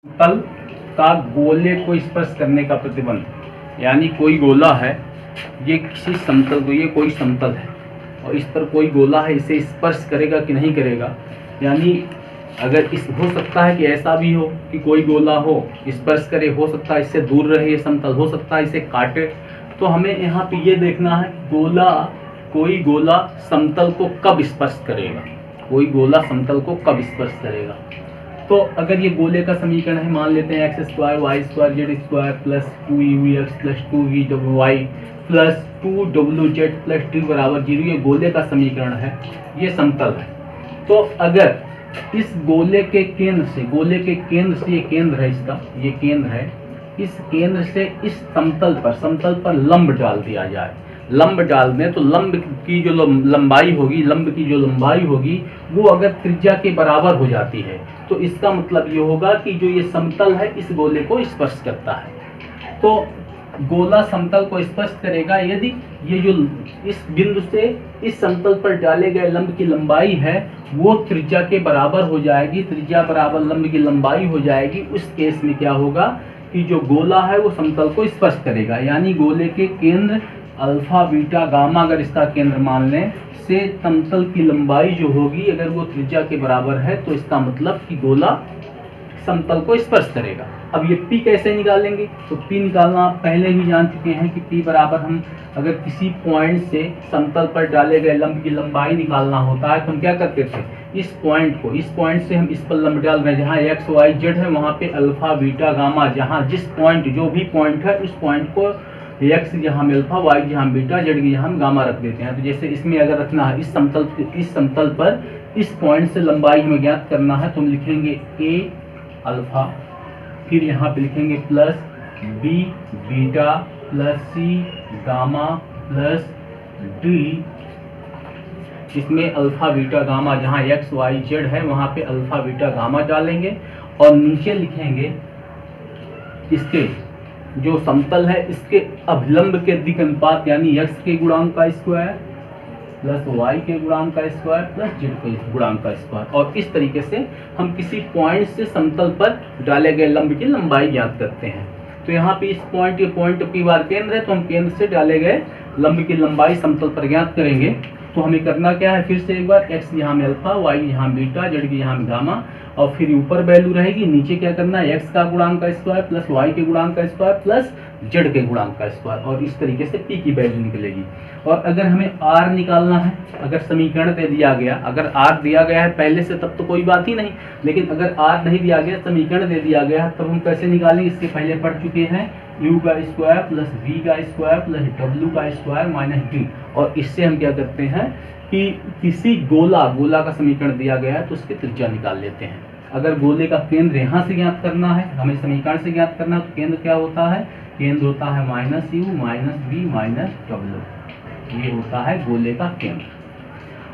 तल का गोले को स्पर्श करने का प्रतिबंध, यानी कोई गोला है, ये किसी समतल को, ये कोई समतल है और इस पर कोई गोला है, इसे स्पर्श करेगा कि नहीं करेगा। यानी अगर इस हो सकता है कि ऐसा भी हो कि कोई गोला हो स्पर्श करे, हो सकता है इससे दूर रहे ये समतल, हो सकता है इसे काटे। तो हमें यहाँ पे ये देखना है कोई गोला समतल को कब स्पर्श करेगा, कोई गोला समतल को कब स्पर्श करेगा। तो अगर ये गोले का समीकरण है, मान लेते हैं X square Y square Z square plus 2u(x) plus 2v(y) plus 2w(z) plus t बराबर 0, ये गोले का समीकरण है, ये समतल है। तो अगर इस गोले के केंद्र से ये केंद्र है इसका, ये केंद्र है, इस केंद्र से इस समतल पर लंब डाल दिया जाए, लंब डाल दें तो लंब की जो लंबाई होगी वो अगर त्रिज्या के बराबर हो जाती है तो इसका मतलब ये होगा कि जो ये समतल है इस गोले को स्पर्श करता है। तो गोला समतल को स्पर्श करेगा यदि ये जो इस बिंदु से इस समतल पर डाले गए लंब की लंबाई है वो त्रिज्या के बराबर हो जाएगी, त्रिज्या बराबर लंब की लंबाई हो जाएगी। उस केस में क्या होगा कि जो गोला है वो समतल को स्पर्श करेगा, यानी गोले के केंद्र अल्फा बीटा गामा, अगर इसका केंद्र मान लें, से समतल की लंबाई जो होगी अगर वो त्रिज्या के बराबर है तो इसका मतलब कि गोला समतल को स्पर्श करेगा। अब ये P कैसे निकालेंगे, तो P निकालना आप पहले ही जान चुके हैं कि P बराबर, हम अगर किसी पॉइंट से समतल पर डाले गए लंब की लंबाई निकालना होता है तो हम क्या करते थे, इस पॉइंट से हम इस पर लंब डाल रहे हैं, जहाँ x y z है वहाँ पे अल्फा बीटा गामा, जहाँ जो भी पॉइंट है उस पॉइंट को x जहाँ में अल्फा, y जहाँ बीटा, z की जहाँ हम गामा रख देते हैं। तो जैसे इसमें अगर रखना है इस समतल पर इस पॉइंट से लंबाई हमें ज्ञात करना है तो हम लिखेंगे a अल्फा, फिर यहाँ पे लिखेंगे plus b beta plus c gamma plus d, इसमें अल्फा बीटा गामा, जहाँ x y z है वहाँ पे अल्फा बीटा गामा डालेंगे और नीचे लिखेंगे इसके जो समतल है इसके अभिलंब के दिक् अनुपात, यानी x के गुणांक का स्क्वायर प्लस y के गुणांक का स्क्वायर प्लस z के गुणांक का स्क्वायर। और इस तरीके से हम किसी पॉइंट से समतल पर डाले गए लंब की लंबाई ज्ञात करते हैं। तो यहाँ पे इस पॉइंट P बार केंद्र है तो हम केंद्र से डाले गए लंब की लंबाई समतल पर ज्ञात करेंगे। तो हमें करना क्या है, फिर से एक बार x यहाँ में अल्फा, y यहाँ बीटा, z की यहाँ में गामा, और फिर ऊपर वैल्यू रहेगी, नीचे क्या करना है, x का गुणांक का स्क्वायर प्लस y के गुणांक का स्क्वायर प्लस z के गुणांक का स्क्वायर, और इस तरीके से p की वैल्यू निकलेगी। और अगर हमें r निकालना है, अगर समीकरण दे दिया गया, अगर r दिया गया है पहले से तब तो कोई बात ही नहीं, लेकिन अगर r नहीं दिया गया, समीकरण दे दिया गया है, तब हम कैसे निकालेंगे, इसके पहले पढ़ चुके हैं, u का स्क्वायर प्लस v का स्क्वायर प्लस w का स्क्वायर माइनस d। और इससे हम क्या करते हैं कि किसी गोला का समीकरण दिया गया है तो उसकी त्रिज्या निकाल लेते हैं। अगर गोले का केंद्र यहाँ से ज्ञात करना है, हमें समीकरण से ज्ञात करना है, तो केंद्र क्या होता है, केंद्र होता है minus U minus B minus W, ये होता है गोले का केंद्र।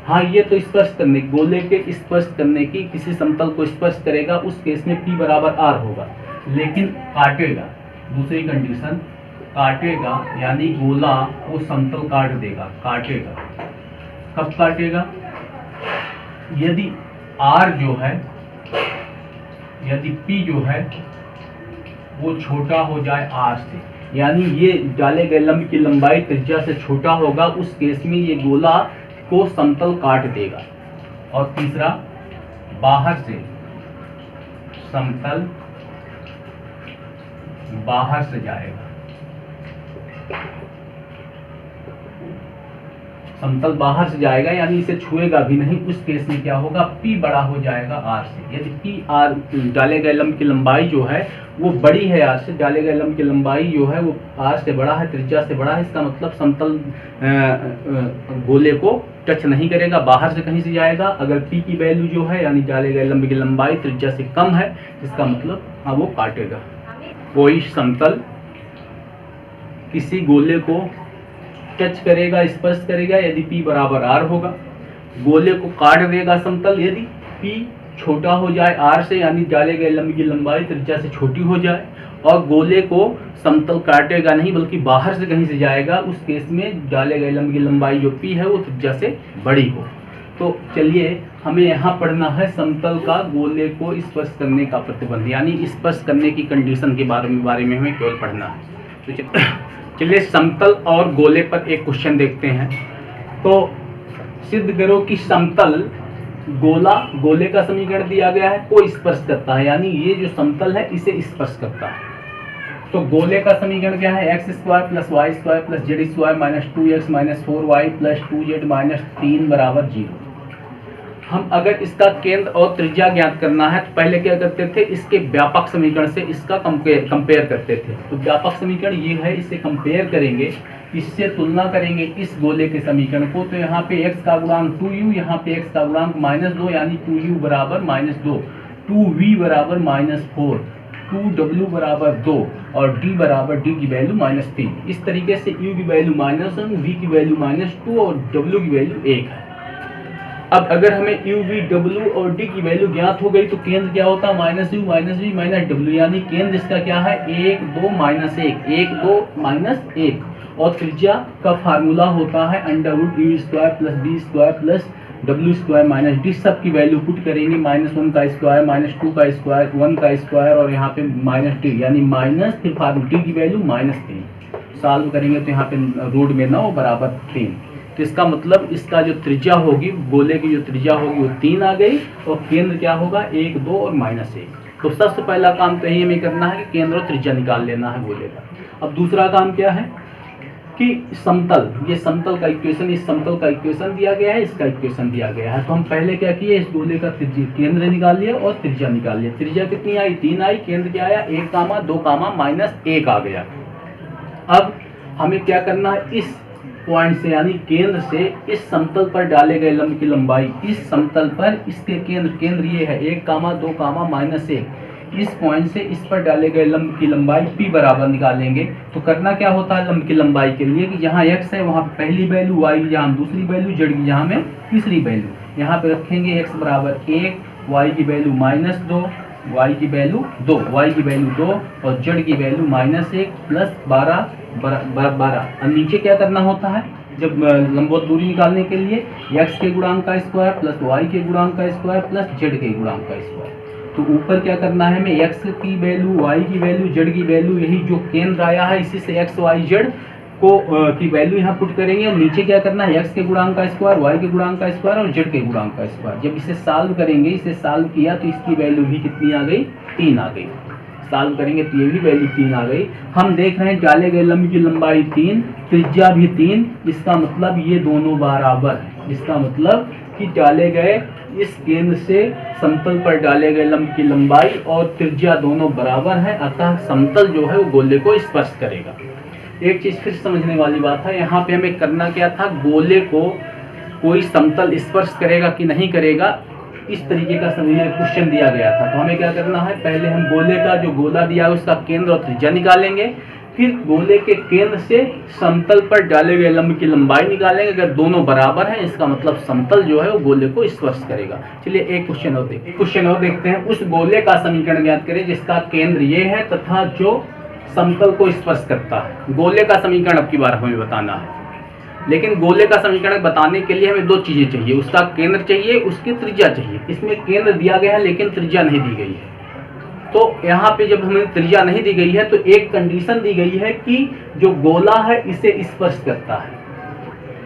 हाँ, ये तो स्पर्श करने, गोले के स्पर्श करने की, किसी समतल को स्पर्श करेगा उस केस में P बराबर R होगा, लेकिन काटेगा, दूसरी कंडीशन काटेगा, यानी गोला वो समतल काट देगा, काटेगा। कब काटेगा, यदि R जो है, यदि P जो है वो छोटा हो जाए R से, यानी ये डाले गए लंब की लंबाई त्रिज्या से छोटा होगा, उस केस में ये गोला को समतल काट देगा। और तीसरा, बाहर से समतल बाहर से जाएगा, समतल बाहर से जाएगा, यानी इसे छुएगा भी नहीं, उस केस में क्या होगा, P बड़ा हो जाएगा R से। यदि P R डाले गए लंब की लंबाई जो है वो बड़ी है R से, डाले गए लंब की लंबाई जो है वो R से बड़ा है, त्रिज्या से बड़ा है, इसका मतलब समतल गोले को टच नहीं करेगा, बाहर से कहीं से जाएगा। अगर P की वैल्यू जो है, यानी डाले गए लंब की लंबाई त्रिज्या से कम है, इसका मतलब हाँ वो काटेगा। कोई समतल किसी गोले को टच करेगा, स्पर्श करेगा, यदि P बराबर R होगा, गोले को काट देगा समतल यदि P छोटा हो जाए R से, यानी डाले गए लंब की लंबाई त्रिज्या से छोटी हो जाए, और गोले को समतल काटेगा नहीं बल्कि बाहर से कहीं से जाएगा, उस केस में डाले गए लंब की लंबाई जो P है वो त्रिज्या से बड़ी हो। तो चलिए हमें यहाँ पढ़ना है समतल का गोले को स्पर्श करने का प्रतिबंध, यानी स्पर्श करने की कंडीशन के बारे में हमें केवल पढ़ना है। तो चलिए समतल और गोले पर एक क्वेश्चन देखते हैं। तो सिद्ध करो कि समतल गोले का समीकरण दिया गया है, को स्पर्श करता है, यानी ये जो समतल है इसे स्पर्श करता है। तो गोले का समीकरण क्या है? X square plus Y square plus Z square minus 2x minus 4y plus 2z minus 3 बराबर 0। हम अगर इसका केंद्र और त्रिज्या ज्ञात करना है तो पहले क्या करते थे, इसके व्यापक समीकरण से इसका कंपेयर करते थे। तो व्यापक समीकरण ये है, इसे कंपेयर करेंगे, इससे तुलना करेंगे इस गोले के समीकरण को। तो यहाँ पे x का गुणांक 2u, यहाँ पे x का गुणांक -2, यानी 2u बराबर -2, 2v बराबर -4, 2w बराबर 2 और d बराबर d की वैल्यू -3। इस तरीके से u की वैल्यू -1, v की वैल्यू -2 और w की वैल्यू 1 है। अब अगर हमें u, v, w और d की वैल्यू ज्ञात हो गई तो केंद्र क्या होता है? -u -v -w, यानी केंद्र इसका क्या है? 1 2 -1, 1 2 -1। और त्रिज्या का फार्मूला होता है √u² plus b square plus w square minus d। सब की वैल्यू पुट करेंगे, -1 का स्क्वायर, -2 का स्क्वायर, 1 का स्क्वायर और यहाँ पे -d, यानी माइनस फिर फार्मूला d की वैल्यू -3। सॉल्व करेंगे तो यहाँ पे रूट में 9 बराबर 3। तो इसका मतलब इसका जो त्रिज्या होगी, गोले की जो त्रिज्या होगी वो 3 आ गई और केंद्र क्या होगा? 1 2 और -1। तो सबसे पहला काम तो यही हमें करना है कि केंद्र और त्रिज्या निकाल लेना है गोले का। अब दूसरा काम क्या है कि समतल, ये समतल का इक्वेशन, इस समतल का इक्वेशन दिया गया है, इसका इक्वेशन दिया गया है। तो हम पहले क्या किए, इस गोले का केंद्र निकाल लिया और त्रिज्या निकाल लिया। त्रिज्या कितनी आई? 3 आई। केंद्र क्या आया? 1, 2, -1 आ गया। अब हमें क्या करना है, इस पॉइंट से यानी केंद्र से इस समतल पर डाले गए लंब की लंबाई, इस समतल पर इसके केंद्र ये है 1, 2, -1, इस पॉइंट से इस पर डाले गए लंब की लंबाई p बराबर निकालेंगे। तो करना क्या होता है लंब की लंबाई के लिए कि जहाँ x है वहाँ पहली वैल्यू, y यहाँ दूसरी वैल्यू, z की यहाँ में तीसरी वैल्यू। यहाँ पे रखेंगे x बराबर 1, y की वैल्यू -2, y की वैल्यू 2, y की वैल्यू 2 और z की वैल्यू -1 प्लस 12। और नीचे क्या करना होता है, जब लंबवत दूरी निकालने के लिए x के गुणांक का स्क्वायर प्लस y के गुणांक का स्क्वायर प्लस z के गुणांक का स्क्वायर। तो ऊपर क्या करना है हमें, x की वैल्यू, y की वैल्यू, z की वैल्यू, यही जो केंद्र आया है इसी से x y z को की वैल्यू यहाँ पुट करेंगे। और नीचे क्या करना है, x के गुणांक का स्क्वायर, y के गुणांक का स्क्वायर और z के गुणांक का स्क्वायर। जब इसे सॉल्व करेंगे, इसे सॉल्व किया तो इसकी वैल्यू भी कितनी आ गई? 3 आ गई। सॉल्व करेंगे तो ये भी वैल्यू 3 आ गई। हम देख रहे हैं डाले गए लंब की लंबाई 3, त्रिज्या भी 3, इसका मतलब ये दोनों बराबर है। इसका मतलब कि डाले गए इस केंद्र से समतल पर डाले गए लंब की लंबाई और त्रिज्या दोनों बराबर है, अतः समतल जो है वो गोले को स्पर्श करेगा। एक चीज फिर समझने वाली बात है, यहाँ पे हमें करना क्या था, गोले को कोई समतल स्पर्श करेगा कि नहीं करेगा, इस तरीके का क्वेश्चन दिया गया था। तो हमें क्या करना है, पहले हम गोले का जो गोला दिया है उसका केंद्र और त्रिज्या निकालेंगे, फिर गोले के केंद्र से समतल पर डाले गए लंब की लंबाई निकालेंगे। अगर दोनों बराबर हैं इसका मतलब समतल जो है वो गोले को स्पर्श करेगा। चलिए एक क्वेश्चन और देखते हैं। उस गोले का समीकरण ज्ञात करें जिसका केंद्र ये है तथा जो समतल को स्पर्श करता है। गोले का समीकरण अब की बार हमें बताना है, लेकिन गोले का समीकरण बताने के लिए हमें 2 चीजें चाहिए, उसका केंद्र चाहिए, उसकी त्रिज्या चाहिए। इसमें केंद्र दिया गया है लेकिन त्रिज्या नहीं दी गई है। तो यहाँ पे जब हमें त्रिज्या नहीं दी गई है तो एक कंडीशन दी गई है कि जो गोला है इसे स्पर्श करता है,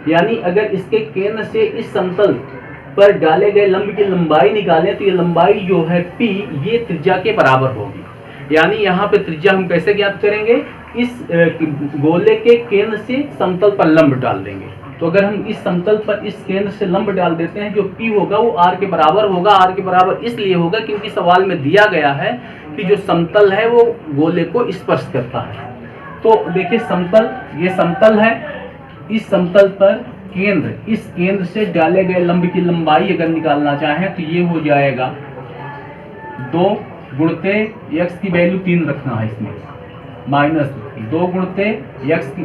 यानी अगर इसके केंद्र से इस समतल पर डाले गए लंब की लंबाई निकालें तो ये लंबाई जो है p, ये त्रिज्या के बराबर होगी। यानी यहाँ पे त्रिज्या हम कैसे ज्ञात करेंगे, इस गोले के केंद्र से समतल पर लंब डाल देंगे। तो अगर हम इस समतल पर इस केंद्र से लंब डाल देते हैं, जो p होगा वो r के बराबर होगा। r के बराबर इसलिए होगा क्योंकि सवाल में दिया गया है कि जो समतल है वो गोले को स्पर्श करता है। तो देखिए समतल, ये समतल है, इस समतल पर केंद्र, इस केंद्र से डाले गए लंब की लंबाई अगर निकालना चाहें तो ये हो जाएगा 2 गुणते x की वैल्यू 3 रखना है इसमें, -2 गुणते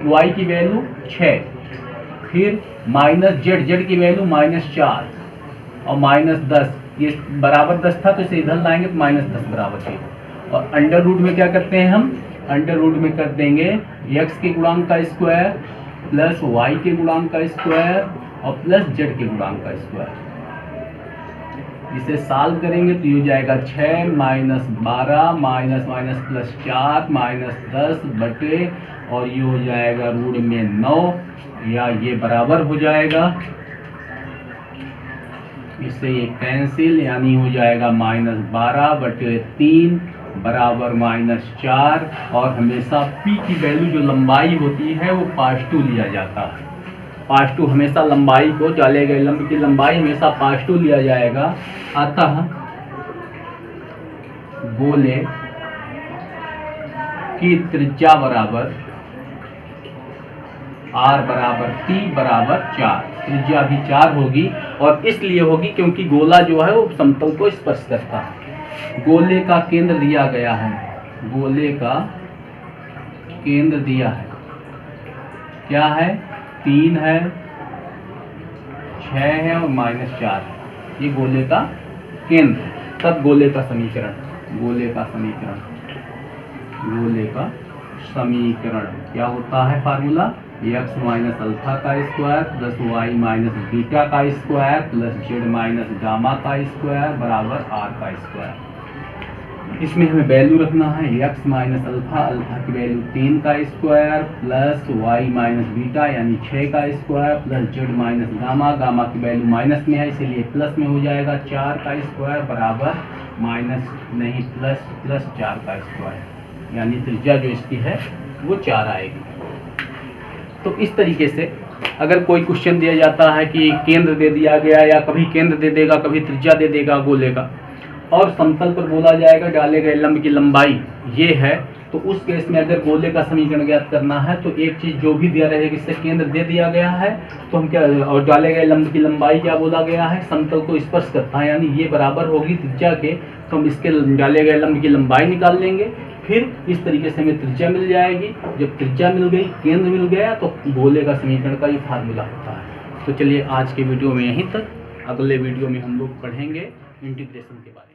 y की वैल्यू 6, फिर -z की वैल्यू -4 और -10, ये बराबर 10 था तो इसे इधर लाएंगे तो -10 बराबर 6। और अंडर रूट में क्या करते हैं हम, अंडर रूट में कर देंगे x के गुणांक का स्क्वायर प्लस y के गुणांक का स्क्वायर और प्लस z के गुणांक का स्क्वायर। इसे सॉल्व करेंगे तो ये हो जाएगा 6 minus 12 minus minus plus 4 minus 10 बटे और ये हो जाएगा रूट में 9 या ये बराबर हो जाएगा, इससे ये कैंसिल, यानी हो जाएगा माइनस 12 बटे 3 बराबर माइनस 4। और हमेशा p की वैल्यू जो लंबाई होती है वो पास टू लिया जाता है। पास टू हमेशा लंबाई को, डाले गए लंब की लंबाई हमेशा पास टू लिया जाएगा। अतः गोले की त्रिज्या बराबर r बराबर t बराबर 4, त्रिज्या भी 4 होगी और इसलिए होगी क्योंकि गोला जो है वो समतल को स्पर्श करता है। गोले का केंद्र दिया गया है, गोले का केंद्र दिया है, क्या है, 3 है, 6 है और माइनस 4 है, ये गोले का केंद्र। तब गोले का समीकरण, गोले का समीकरण, गोले का समीकरण क्या होता है, फार्मूला x माइनस अल्फा का square plus y minus beta का square plus z minus gamma का स्क्वायर बराबर r का स्क्वायर। इसमें हमें वैल्यू रखना है x माइनस अल्फा, अल्फा की वैल्यू 3 का square plus y minus beta यानी 6 का square plus z minus gamma, gamma की वैल्यू माइनस में है इसीलिए प्लस में हो जाएगा 4 का स्क्वायर बराबर माइनस नहीं प्लस 4 का स्क्वायर, यानी त्रिज्या जो इसकी है वो 4 आएगी। तो इस तरीके से अगर कोई क्वेश्चन दिया जाता है कि केंद्र दे दिया गया या कभी केंद्र दे देगा कभी त्रिज्या दे देगा गोले का और समतल पर बोला जाएगा डाले गए लंब की लंबाई ये है, तो उस केस में अगर गोले का समीकरण ज्ञात करना है तो एक चीज़ जो भी दिया रहेगा, इससे केंद्र दे दिया गया है तो हम क्या, और डाले गए लंब की लंबाई क्या बोला गया है, समतल को स्पर्श करता है, यानी ये बराबर होगी त्रिज्या के, तो हम इसके डाले गए लंब की लंबाई निकाल लेंगे। फिर इस तरीके से हमें त्रिज्या मिल जाएगी। जब त्रिज्या मिल गई, केंद्र मिल गया, तो गोले का समीकरण का ये फार्मूला होता है। तो चलिए आज के वीडियो में यहीं तक, अगले वीडियो में हम लोग पढ़ेंगे इंटीग्रेशन के बारे में।